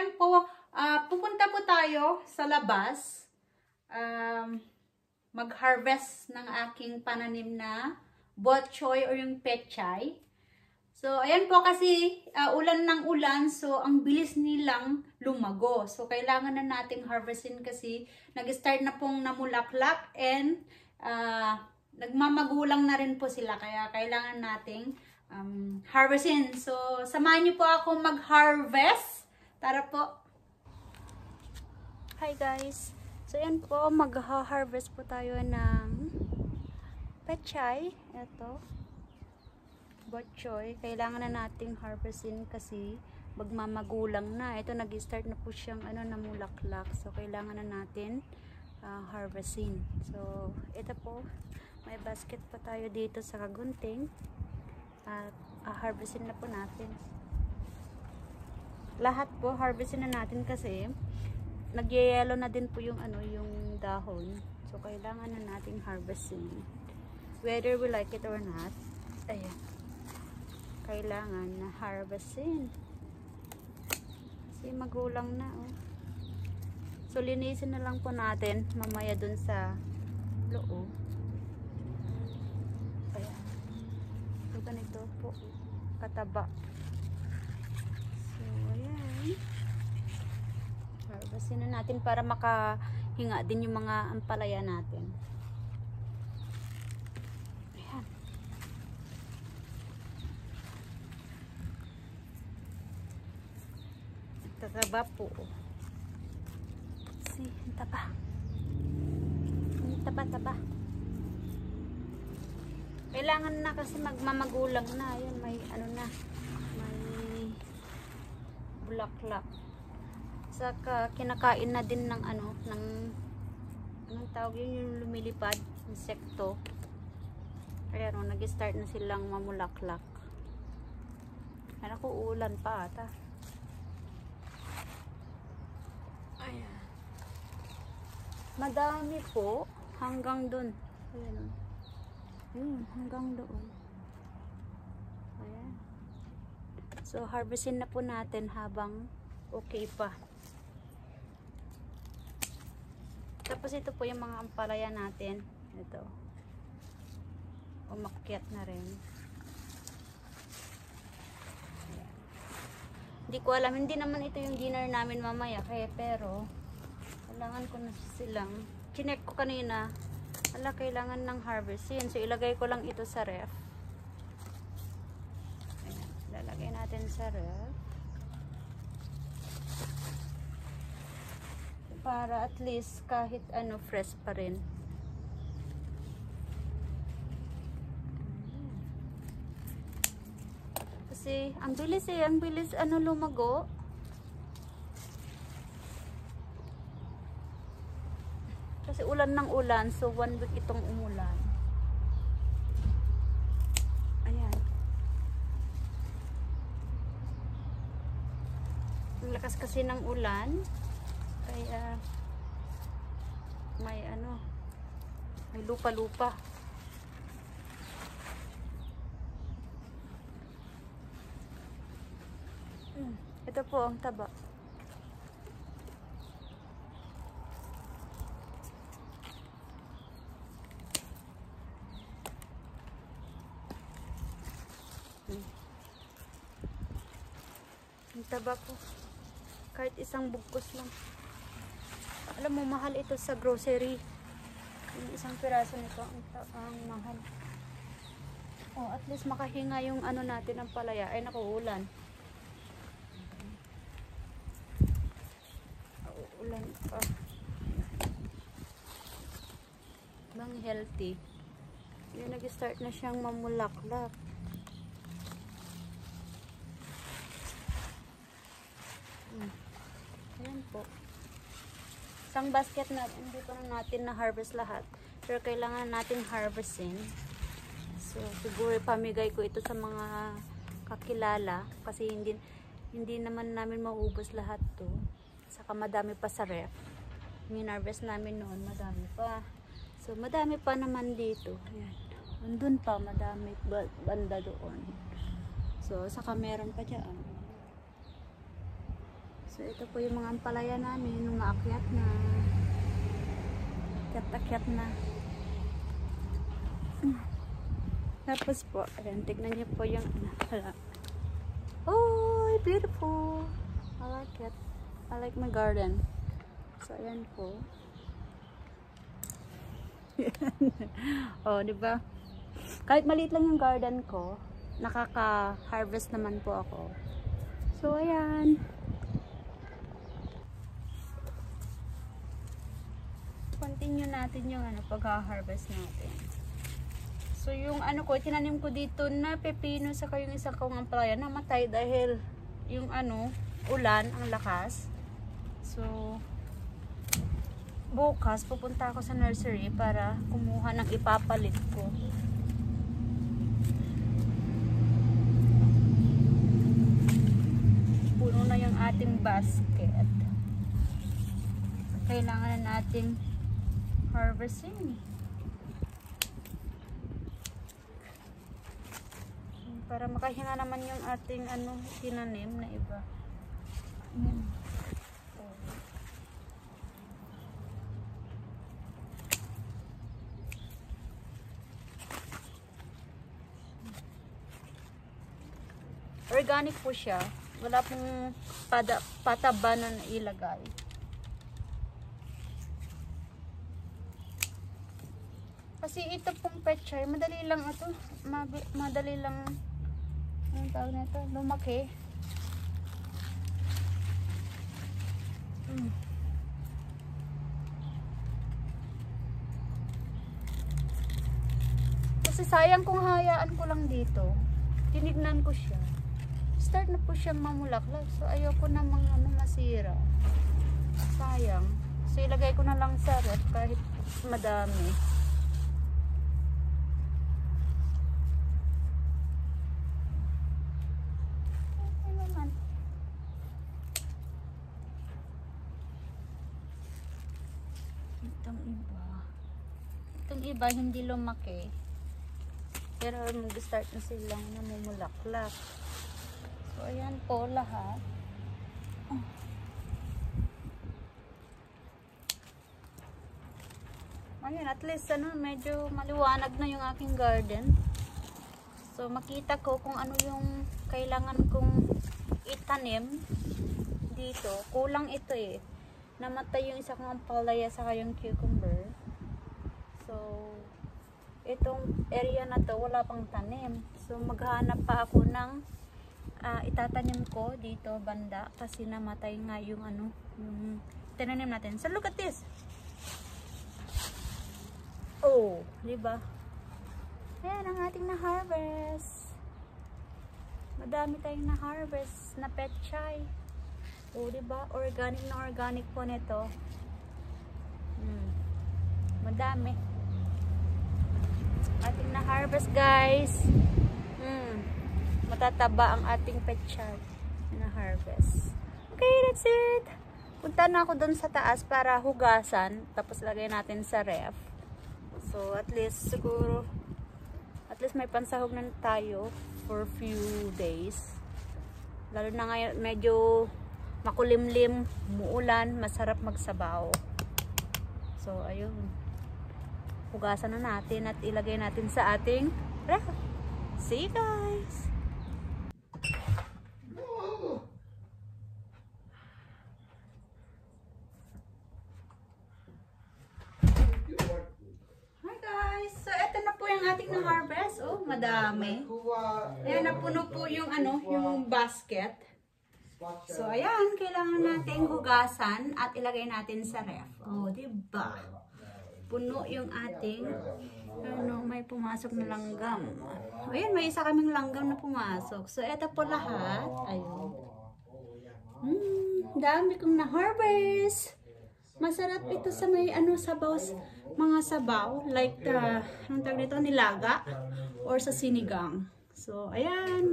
ngayon po, pupunta po tayo sa labas. Mag-harvest ng aking pananim na bok choy or yung pechay. So, ayan po kasi ulan ng ulan, so ang bilis nilang lumago. So, kailangan na nating harvestin kasi nag-start na pong namulaklak and nagmamagulang na rin po sila. Kaya kailangan nating harvestin. So, samahan niyo po ako mag-harvest. Tara po! Hi guys! So, ayan po, mag-harvest po tayo ng pechay. Ito. Bok choy, kailangan na nating harvestin kasi magmamagulang na. Ito nag-start na po siyang namulaklak. So kailangan na natin harvestin. So ito po, may basket pa tayo dito sa kagunting at harvestin na po natin. Lahat po harvestin na natin kasi nagyayelo na din po yung yung dahon. So kailangan na nating harvestin. Whether we like it or not. Ayan. Kailangan na harvestin kasi magulang na so linisin na lang po natin mamaya dun sa loob. Ayan. So ganito po kataba. So ayan, harvestin na natin para makahinga din yung mga ampalaya natin. Tataba po. See, ang taba. Ang taba-taba. Kailangan na kasi magmamagulang na. Yun, may na. May bulaklak. Saka kinakain na din ng ng anong tawag yun, yung lumilipad, insekto. Kaya nag-start na silang mamulaklak. Ano ko, ulan pa ata. Ayan. Madami po hanggang doon. Ayan. Hanggang doon. Ayan. So harvestin na po natin habang okay pa. Tapos ito po yung mga ampalaya natin. Ito. Umakyat na rin. Hindi ko alam, hindi naman ito yung dinner namin mamaya pero kailangan ko na silang chinek ko kanina. Kailangan ng harvestin, so ilagay ko lang ito sa ref. Ayan, lalagay natin sa ref para at least kahit fresh pa rin. Kasi ang bilis lumago. Kasi ulan ng ulan, so 1 week itong umulan. Ayan. Ang lakas kasi ng ulan, kaya may may lupa-lupa. Ito po ang taba. Ang taba po. Kahit isang bugkos lang. Alam mo, mahal ito sa grocery. Yung isang piraso nito, ang mahal. Oh, at least makahinga yung natin ng palaya. Ay, nakuulan. Ulan pa. Bang healthy. Yung nag-start na siyang mamulaklak. Ayan po. Isang basket na, hindi pa na natin na-harvest lahat. Pero kailangan natin harvestin. So, siguro pamigay ko ito sa mga kakilala. Kasi hindi naman namin maubos lahat to. Saka madami pa sa ref. Min-harvest namin noon, madami pa. So, madami pa naman dito. Ayan. Nandun pa, madami banda doon. So, saka meron pa dyan. So, So, ito po yung mga ampalaya namin, umaakyat na. Akyat na. Tapos po, ayan, tignan niyo po yung, oh, beautiful. I like it. I like my garden. So, ayan po. Oh, di ba? Kahit maliit lang yung garden ko, nakaka-harvest naman po ako. So, ayan. Continue natin yung pag-harvest natin. So, yung tinanim ko dito na pepino sa yung isang kong ampalaya, namatay dahil yung ulan, ang lakas. So, bukas pupunta ako sa nursery para kumuha ng ipapalit ko. Puno na yung ating basket. Kailangan na nating harvesting para makahinga naman yung ating tinanim na iba. Organic po siya. Wala pong pataba na ilagay. Kasi ito pong pechay, madali lang ito. Madali lang anong tawag na ito? Lumaki. Kasi sayang kung hayaan ko lang dito. Tinignan ko siya. Start na po siyang mamulaklak. So ayoko namang masira. Sayang. So ilagay ko na lang sa ref kahit madami. Itong iba hindi lumaki. Pero mag-start na silang namumulaklak. So, ayan po lahat. Ayun, at least medyo maliwanag na yung aking garden. So, makita ko kung ano yung kailangan kong itanim dito. Kulang ito eh. Namatay yung isa kong ampalaya saka yung cucumber. So, itong area na to wala pang tanim. So, maghahanap pa ako ng itatanim ko dito banda kasi namatay nga yung yung tinanim natin. So, look at this. Oh, di ba? Ayan ang ating na-harvest. Madami tayong na-harvest na petchay. Oh, di ba? Organic na organic po nito. Madami. Ating na-harvest, guys. Matataba ang ating petchay na harvest. Okay, that's it. Punta na ako dun sa taas para hugasan. Tapos lagay natin sa ref. So, at least siguro may pansahog na tayo for few days. Lalo na ngayon medyo makulimlim, muulan, masarap magsabaw. So, ayun. Hugasan na natin at ilagay natin sa ating ref. See you guys! Hi guys! So, ito na po yung ating na-harvest. Oh, madami. Ayan, napuno po yung yung basket. So, ayan, kailangan nating hugasan at ilagay natin sa ref. Oh, diba? Puno yung ating, may pumasok na langgam. Ayan, may isa kaming langgam na pumasok. So, eto po lahat. Ayun. Dami kong na-harvest. Masarap ito sa may sabaw, mga sabaw. Like, anong tawag nito? Nilaga. Or sa sinigang. So, ayan.